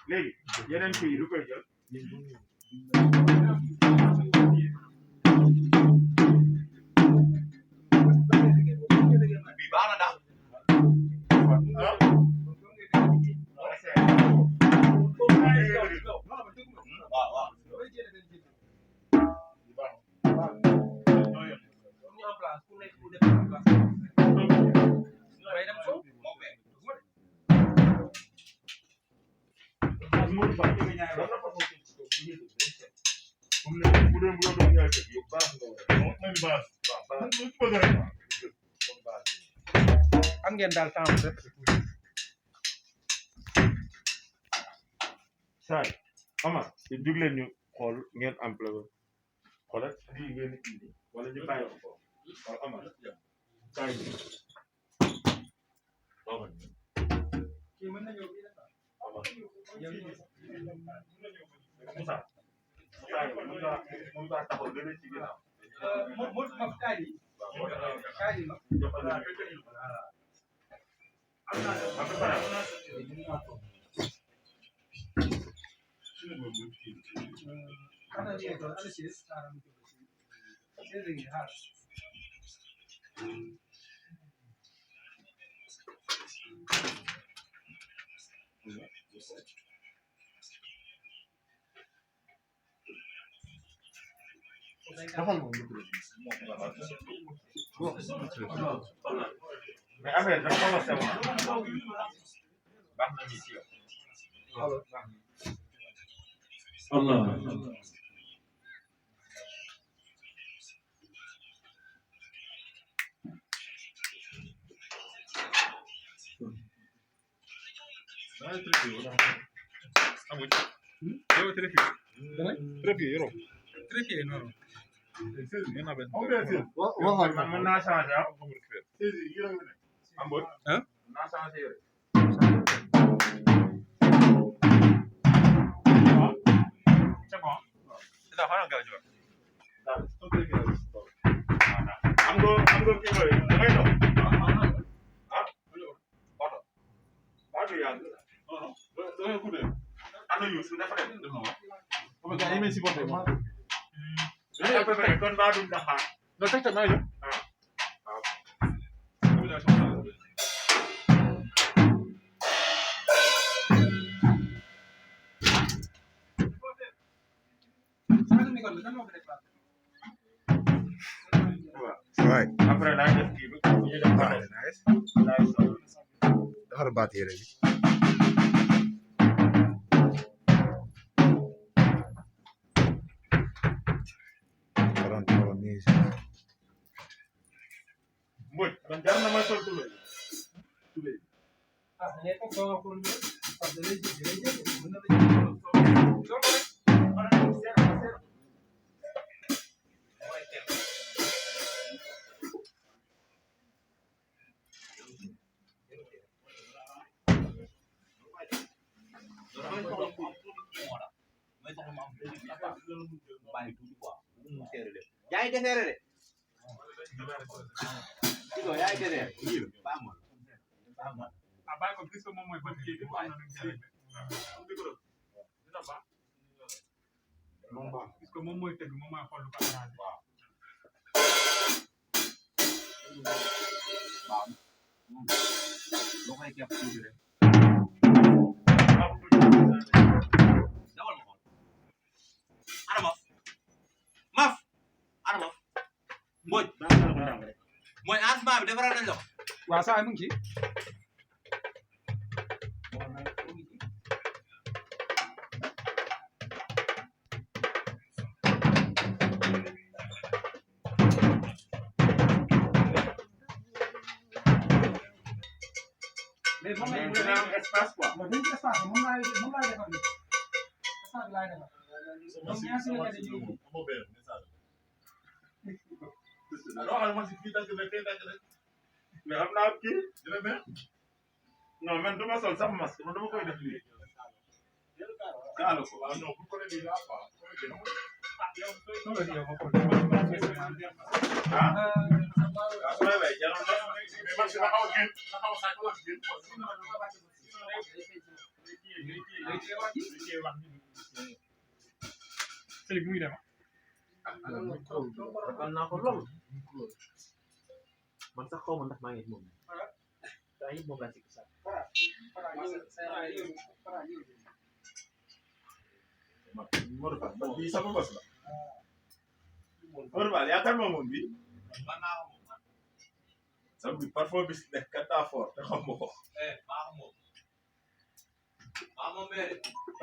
léegi yeneen kii lu koy jël bi baax na daal am ngeen daal temps rek saay Omar te jug leen ñu xool ngeen employé xoolal lii ngeen indi wala ñu bàyyi ko wala Omar saay Omar Moussa saay mun nga taxaw gën a ci ginnaaw mais affaire dafa xaw a sew baax na ni ci yow Allah mën naa changé ah Ambod naa changé yore c'est bon da xana ga jor am nga ki ngay do ah oto ba do ya do ko de ana yu su dafa dem ko ga yeme ci boté mo kon ba dum da xaar no tek ta may Right. après la def ki bu ñu def Nice. nice Defar baat yére bi. Mbodj man jar na ma sol tubéy yaay defere de Digo yaay defere bamol abay ko puisque moom mooy ban kii bi am na lu ci dina baax moom baax puisque moom mooy tëgg moom mooy xool lu ko arrangé waaw lo koy kepp tuuti rek dawal ma xool ana maf ana maf Mbodj mooy asma bi defaral nañ la ko waaw saa mu ngi ci mais moom mais dina am espace quoi. non dañ ci espace moom laay defar nii espace bi laay defar ñoom ñaar si la kat yi mais am naa kii non man dama sol sax masque man dama koy def lii kaala ko non yow ma ko ah sooy bay jaroon na sëñ bi muy dem kon naa ko lool man sax xaw ma ndax maa ngi moom daa yëpp moom laa ci gisaat Modou Fall man bii sama bos la Modou Fall yaakaar maa moom bii man naa ko moom sama bi parfois bis nekk kat daa fort te xam nga ko maa ko moom maa moom bee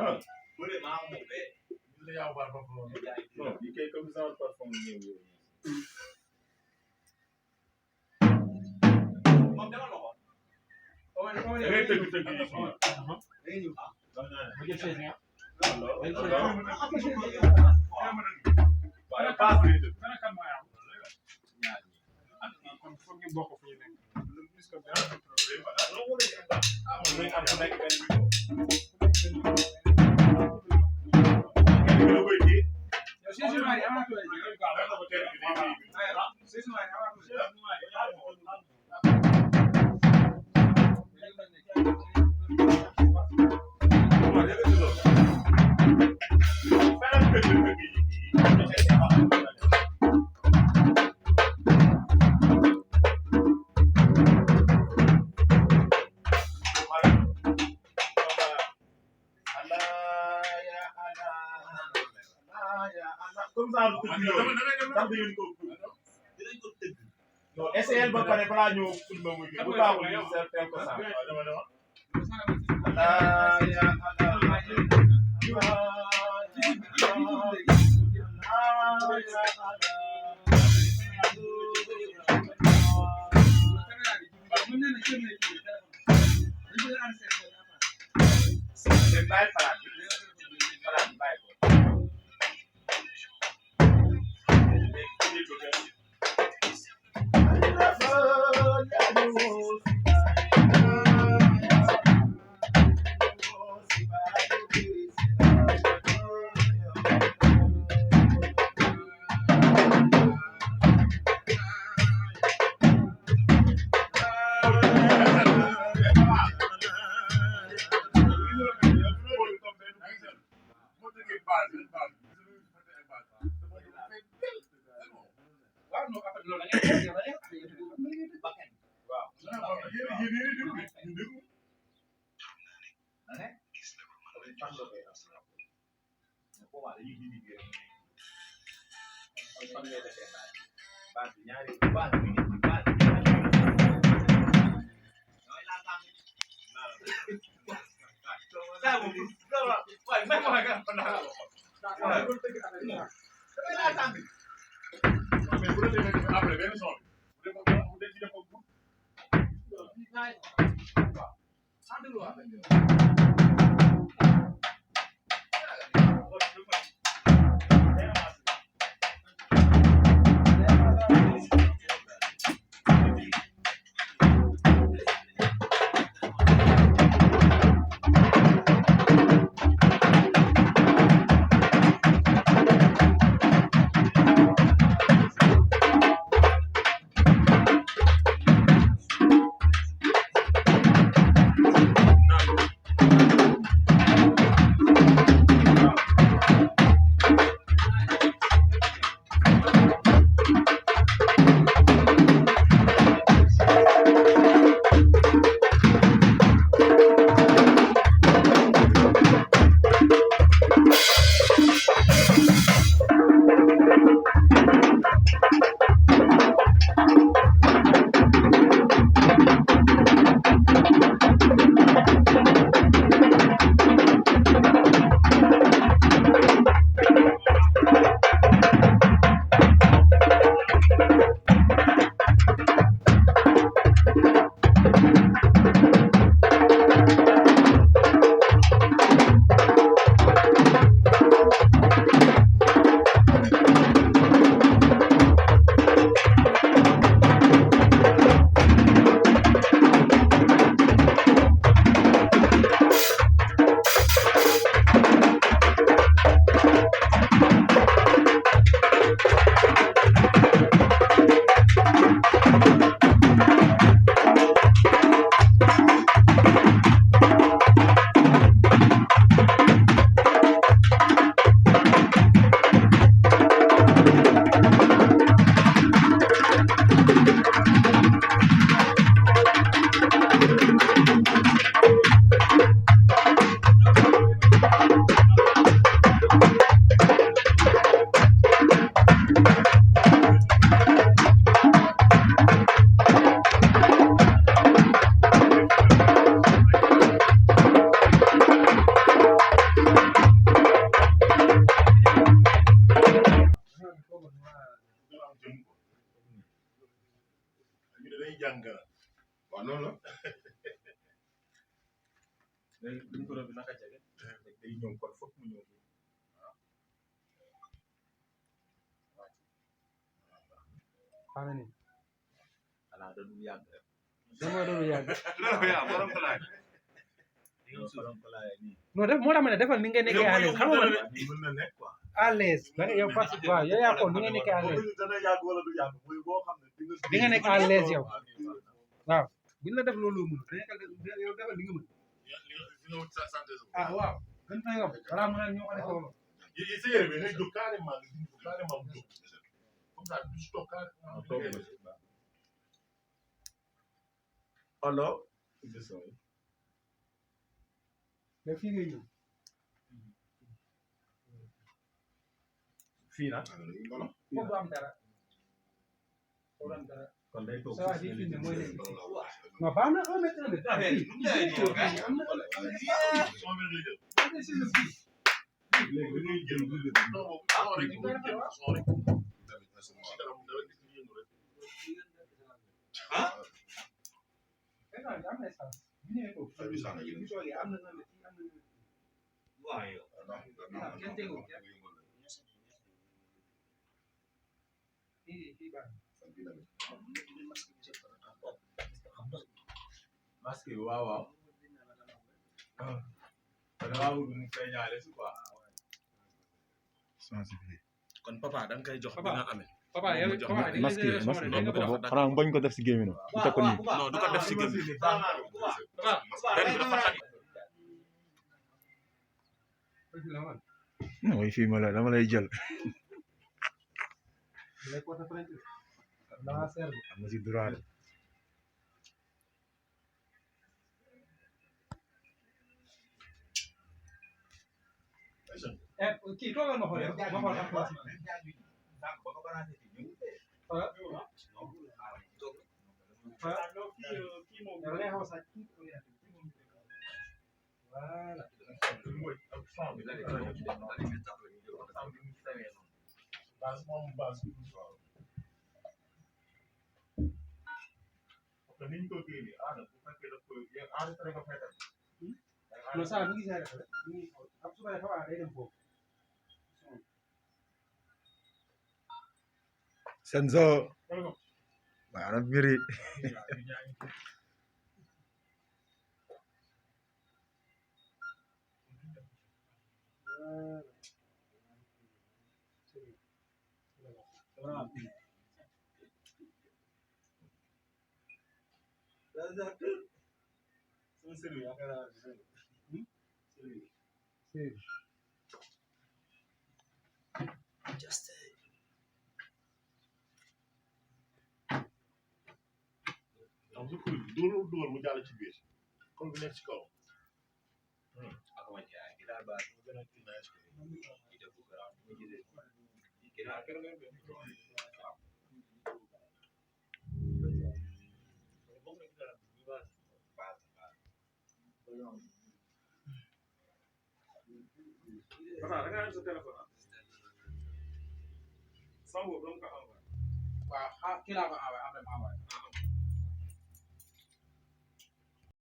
ah bu dee maa ko moom bee non bii kay comme genre parfum ñëw yooyu moom demal ma ko da ngay tëgg tëgg yi fii waaye paas lay tëgg kon foog ñu bokk fu ñu nekk nañ am ku nekk benn comme ça lu tëgg yooyu ndax da ngeen ko dinañ ko tëgg non essayel ba pare balaa ñëw filmé muy bu baaxul ñu seetal ko sax bàyyi faraat bi bàyyi ko waaw noonu la. léegi micro bi naka jege. day ñëw kon foog mu ñëw. xam nga ni. xanaa da du yàgg rek. dama doon yàgg. loolu yaa borom ko laaj. non def moo tax ma ne defal ni nga nekkee à l'aise xam nga man mën na nekk quoi. à l'aise da nga yow parce que waaw yow yaa xool ni nga nekkee à l'aise dana yàgg wala du yàgg mooy boo xam ne di nga nekk à l'aise yow waaw buñ la def loolu mën da yow defal li nga mën ah waaw gën na yomb balaa mën a ñoo ko defal loolu yi sa yére bi ngay jóg carrément nga dindi ko carrément mu jóg comme ça du stock carrément alors mais fii ngay ñëw fii nag foofu du am dara foofu du am dara kon day toog ça va di filmé mooy léegi non baax na 1 mètre 1 mètre ah fii am na léegi da ngay jël am na essence bu ñëwee foofu bu toogee am na 1 mètre am na waaw kenn tegul kenn fii baax masque bi waaw waaw. dangaa bëgg mu feeñaale si quoi. sensibiliser. kon papa da nga koy jox bi nga amee. papa yow papa masque xanaa bañ ko def si gémmiñ ñu teg ko nii. non du ko def si gëm. mooy fii ma la dama lay jël. am na si droit. kii toogal ma xool ma xool ak place non ça mi ngi seere rek mi ngi am su ma nee fa day dem foofu Senzo. Mana miri. donc su kuréel gi dugal mu jàll ci biir comme bu nekk ci kaw. ak ma jaay gi daal baax na gën a kii naa est-ce que kii def ko garaaw mu gisee kii naa kër nga da nga am sa téléphone ah. Samb boobu dama ko envoyé. waaw kii laa ko envoyé